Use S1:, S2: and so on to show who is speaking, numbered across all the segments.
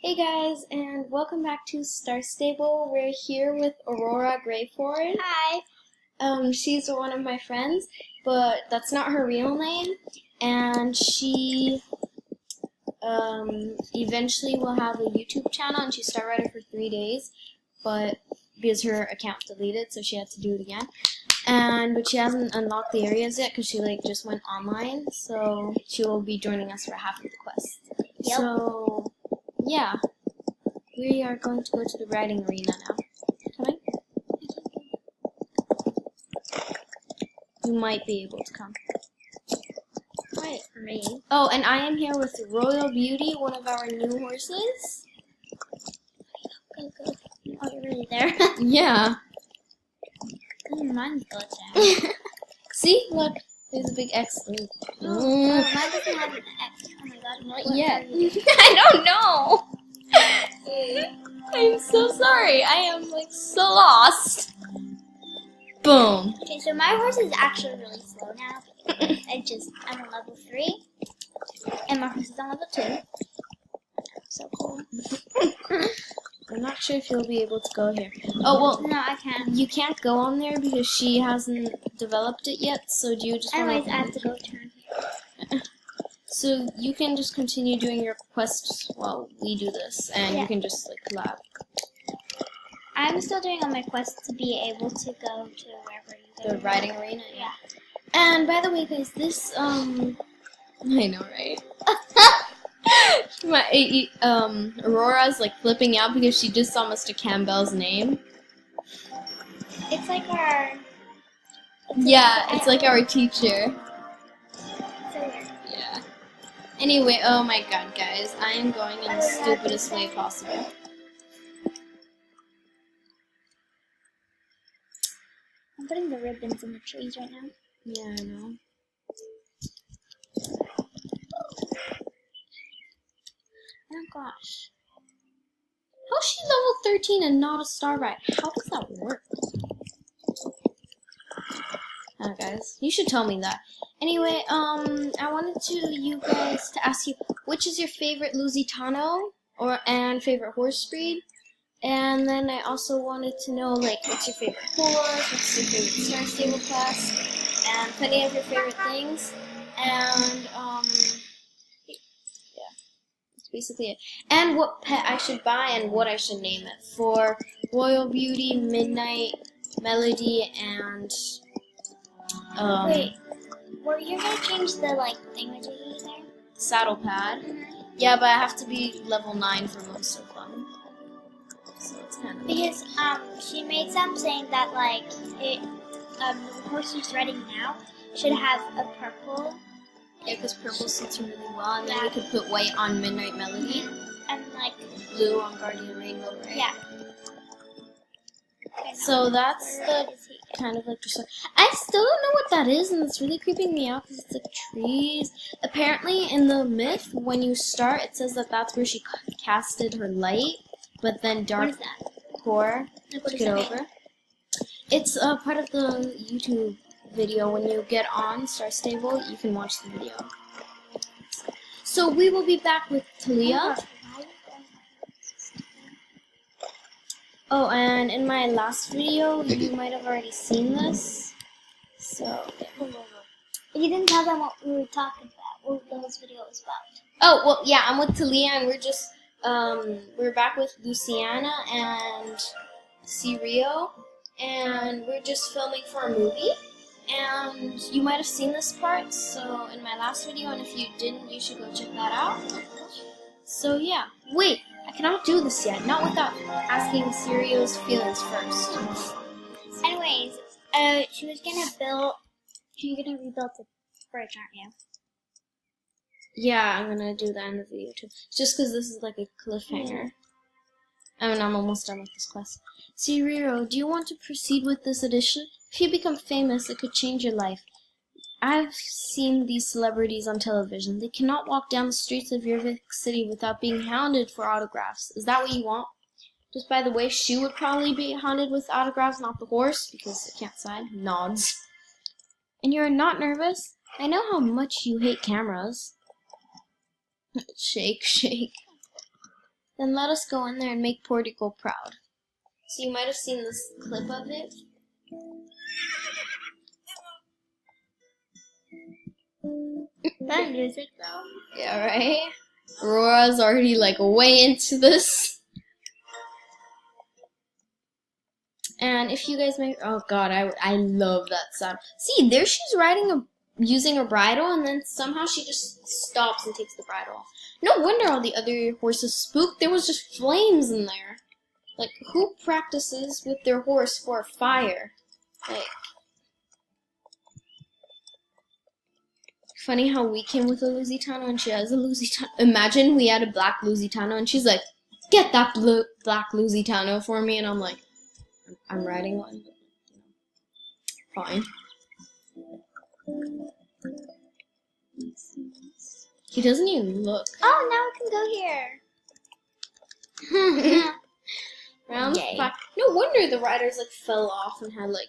S1: Hey guys, and welcome back to Star Stable. We're here with Aurora Grayford.
S2: Hi.
S1: She's one of my friends, but that's not her real name. And she eventually will have a YouTube channel, and she started it for 3 days, but because her account deleted, so she had to do it again. But she hasn't unlocked the areas yet because she just went online, so she will be joining us for half of the quest.
S2: Yep.
S1: So yeah, we are going to go to the riding arena now. Come on. You might be able to come.
S2: Wait for me.
S1: Oh, and I am here with Royal Beauty, one of our new horses.
S2: Okay, good. Oh, you're really there?
S1: Yeah.
S2: Mine's glitching.
S1: See? Look, there's a big X.
S2: Oh, mine doesn't have an X. Oh my god.
S1: Not yet. I don't know. I'm so sorry. I am so lost. Boom.
S2: Okay, so my horse is actually really slow now. I'm on level 3. And my horse is on level 2. So cool.
S1: I'm not sure if you'll be able to go here. Oh, well,
S2: No, I can't.
S1: you can't go on there because she hasn't developed it yet, so do you just want
S2: Anyways, I have to go turn.
S1: So you can just continue doing your quests while we do this, and you can just collab.
S2: I'm still doing all my quests to be able to go to wherever you go.
S1: The riding arena?
S2: Yeah.
S1: And by the way, guys, this, I know, right? Aurora's flipping out because she just saw Mr. Campbell's name.
S2: It's like our...
S1: It's like our teacher.
S2: So weird.
S1: Yeah. Anyway, oh my god, guys, I am going in the stupidest way possible.
S2: I'm putting the ribbons in the trees right now.
S1: Yeah, I know.
S2: Oh gosh.
S1: How's she level 13 and not a star ride? How does that work? Oh, guys, you should tell me that. Anyway, I wanted you guys to ask you, which is your favorite Lusitano and favorite horse breed? And then I also wanted to know, what's your favorite horse, what's your favorite Star Stable class, and plenty of your favorite things. And, yeah, that's basically it. And what pet I should buy and what I should name it for Royal Beauty, Midnight, Melody, and,
S2: Wait, were you gonna change the thingamajiggy there?
S1: saddle pad. Yeah, but I have to be level 9 for most of them. So it's kind of
S2: Because she made some saying that the horse she's riding now should have a purple.
S1: Yeah, because purple suits her really well, and then we could put white on Midnight Melody,
S2: And
S1: blue on Guardian Rainbow, right?
S2: yeah.
S1: So that's the kind of dressage. I still don't know what that is, and it's really creeping me out because it's trees. Apparently, in the myth, when you start, it says that that's where she casted her light, but then dark core took it over. It's part of the YouTube video. When you get on Star Stable, you can watch the video. So we will be back with Thalia. Oh, and in my last video, you might have already seen this. So, yeah.
S2: You didn't tell them what we were talking about, what this video was about.
S1: Oh, well, yeah, I'm with Thalia, and we're just, we're back with Luciana and Cirio, and we're just filming for a movie. And you might have seen this part, so in my last video, and if you didn't, you should go check that out. So, yeah. Wait, I cannot do this yet, not without asking Cirio's feelings first.
S2: Anyways, she's gonna rebuild the bridge, aren't you?
S1: Yeah, I'm gonna do that in the video too. Just because this is a cliffhanger. And I'm almost done with this quest. Cirio, do you want to proceed with this edition? If you become famous, it could change your life. I've seen these celebrities on television. They cannot walk down the streets of Yervik City without being hounded for autographs. Is that what you want? Just by the way, she would probably be hounded with autographs, not the horse, because it can't sign. Nods. And you're not nervous? I know how much you hate cameras. Shake, shake. then let us go in there and make Portico proud. So you might have seen this clip of it.
S2: That music though.
S1: Yeah, right? Aurora's already like way into this. And if you guys make, oh god, I love that sound. See, there she's using a bridle, and then somehow she just stops and takes the bridle off. No wonder all the other horses spooked. There was just flames in there. Like, who practices with their horse for a fire? Like, funny how we came with a Lusitano and she has a Lusitano. Imagine we had a black Lusitano and she's like, get that black Lusitano for me, and I'm like, I'm riding one. Fine. He doesn't even look.
S2: Oh, now I can go here.
S1: Round
S2: Yay.
S1: 5. No wonder the riders like fell off and had like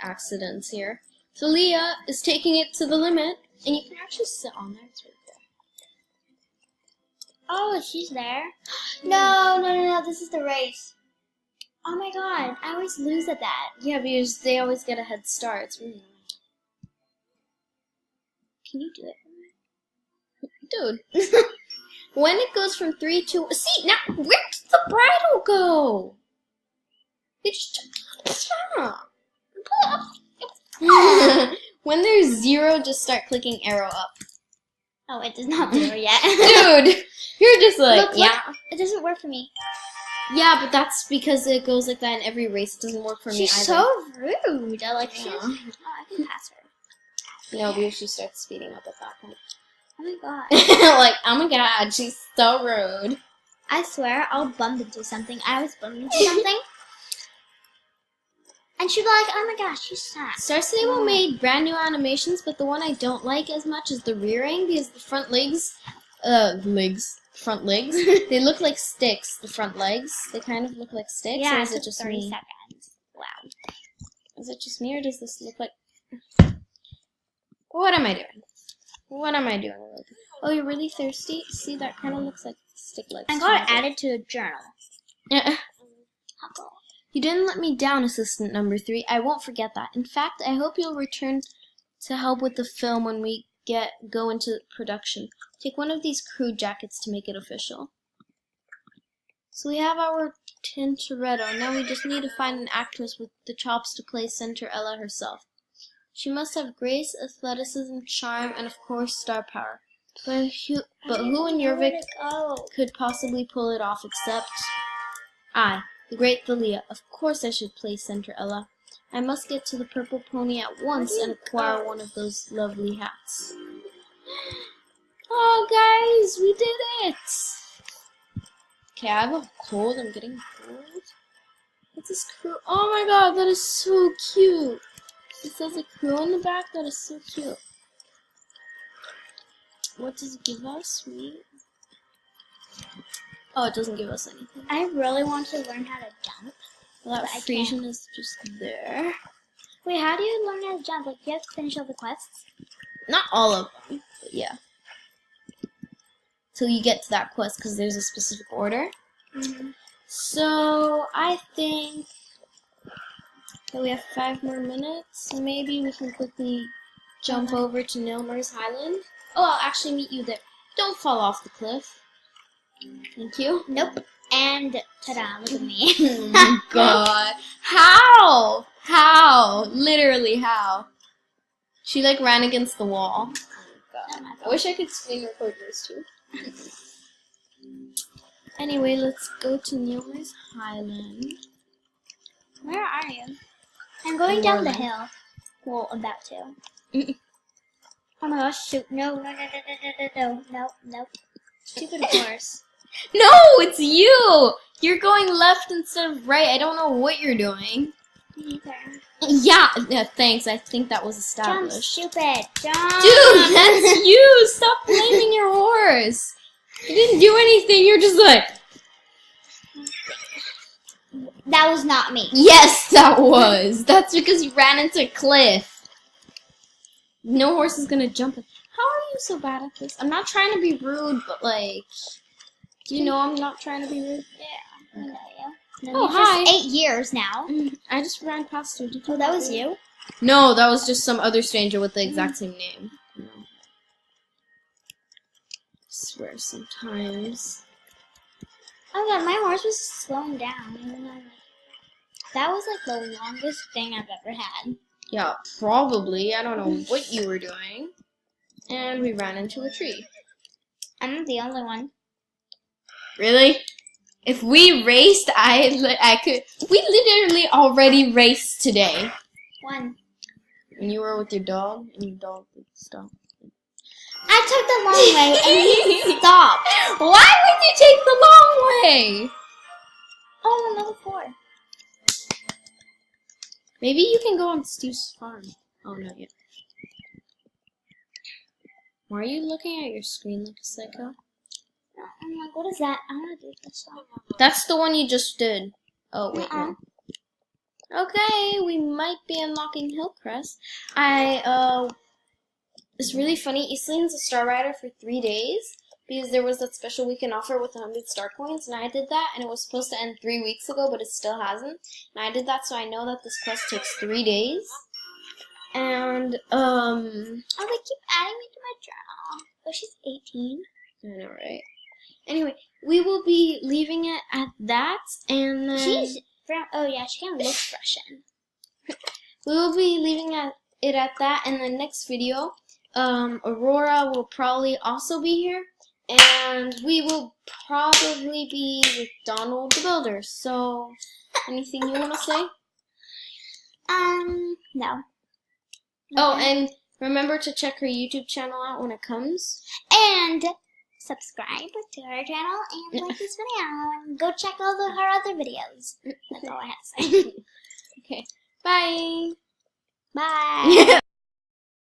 S1: accidents here. Thalia is taking it to the limit, and you can actually sit on there. It's really cool.
S2: Oh, she's there. No. This is the race. Oh my god, I always lose at that.
S1: Yeah, because they always get a head start. It's really annoying. Can you do it? Dude. When it goes from 3 to... See, now, where did the bridle go? They just... When there's 0, just start clicking arrow up.
S2: Oh, it does not do it yet.
S1: Dude, you're just like,
S2: Look,
S1: yeah.
S2: it doesn't work for me.
S1: Yeah, but that's because it goes like that in every race. It doesn't work for me either.
S2: She's so rude. I like
S1: Yeah.
S2: Oh, I can pass her.
S1: No, because she starts speeding up at that point.
S2: Oh my god.
S1: Like, oh my god, she's so rude.
S2: I swear I'll bump into something. I always bump into something. And she'd be like, oh my gosh, she's sad.
S1: Star Stable made brand new animations, but the one I don't like as much is the rearing, because the front legs, they look like sticks, the front legs. They kind of look like sticks, or is it just
S2: 30
S1: me?
S2: seconds. Wow.
S1: Is it just me, or does this look like... What am I doing? What am I doing? Oh, you're really thirsty? See, that kind of looks like stick legs.
S2: I got it added to a journal.
S1: You didn't let me down, assistant number 3. I won't forget that. In fact, I hope you'll return to help with the film when we go into production. Take one of these crew jackets to make it official. So we have our Tintoretto. Now we just need to find an actress with the chops to play Cinderella herself. She must have grace, athleticism, charm, and of course star power. But who in Jorvik could possibly pull it off except I, the great Thalia? Of course I should play Cinderella. I must get to the purple pony at once and acquire one of those lovely hats. Oh guys, we did it! Okay, I have a cold. I'm getting cold. What's this crew? Oh my god, that is so cute! It says a crew in the back. That is so cute. What does it give us? Sweet. Oh, it doesn't give us anything.
S2: I really want to learn how to jump.
S1: Well, that Frisian is just there.
S2: Wait, how do you learn how to jump? Like, you have to finish all the quests?
S1: Not all of them, but yeah. Till you get to that quest, because there's a specific order.
S2: Mm-hmm.
S1: So, I think that we have 5 more minutes. Maybe we can quickly jump over to Nilmer's Highland. Oh, I'll actually meet you there. Don't fall off the cliff. Thank you.
S2: Nope. And ta-da, look at me.
S1: Oh my god. How? How? Literally how? She like ran against the wall. Oh my god. I wish I could screen record yours too. Anyway, let's go to Nilmer's Highland.
S2: Where are you? I'm going down the hill. Well, about to. Oh my gosh, shoot. No. Stupid horse.
S1: No, it's you! You're going left instead of right. I don't know what you're doing. Yeah, thanks. I think that was established.
S2: Jump, stupid. Jump.
S1: Dude, that's you! Stop blaming your horse. You didn't do anything. You're just like...
S2: That was not me.
S1: Yes, that was. That's because you ran into a cliff. No horse is gonna jump. How are you so bad at this? I'm not trying to be rude, but like... You know I'm not trying to be rude.
S2: Yeah, I know you.
S1: Oh, hi.
S2: 8 years now.
S1: I just ran past you.
S2: Oh, that was you?
S1: No, that was just some other stranger with the exact same name. No. I swear sometimes.
S2: Oh god, my horse was slowing down. And then, that was like the longest thing I've ever had.
S1: Yeah, probably. I don't know what you were doing. And we ran into a tree.
S2: I'm not the only one.
S1: Really? If we raced, I could. We literally already raced today.
S2: One.
S1: When you were with your dog, and your dog would stop.
S2: I took the long way and he stopped.
S1: Why would you take the long way?
S2: Oh, another 4.
S1: Maybe you can go on Steve's farm. Oh, not yet. Why are you looking at your screen like a psycho?
S2: I'm like, what is that? I want to do this one.
S1: That's the one you just did. Oh, wait, no. Okay, we might be unlocking Hillcrest. It's really funny. Eastland's a Star Rider for 3 days because there was that special weekend offer with 100 star coins, and I did that, and it was supposed to end 3 weeks ago, but it still hasn't. And I did that, so I know that this quest takes 3 days. And,
S2: Oh, they keep adding me to my journal. Oh, she's 18.
S1: I know, right? Anyway, we will be leaving it at that, and then...
S2: She's brown. Oh, yeah, she kind of looks Russian.
S1: We will be leaving it at that, and the next video, Aurora will probably also be here, and we will probably be with Donald the Builder. So, anything you want to say?
S2: No.
S1: Oh, and remember to check her YouTube channel out when it comes.
S2: And subscribe to her channel and like this video and go check all her other videos. That's all I have to say.
S1: Okay. Bye.
S2: Bye.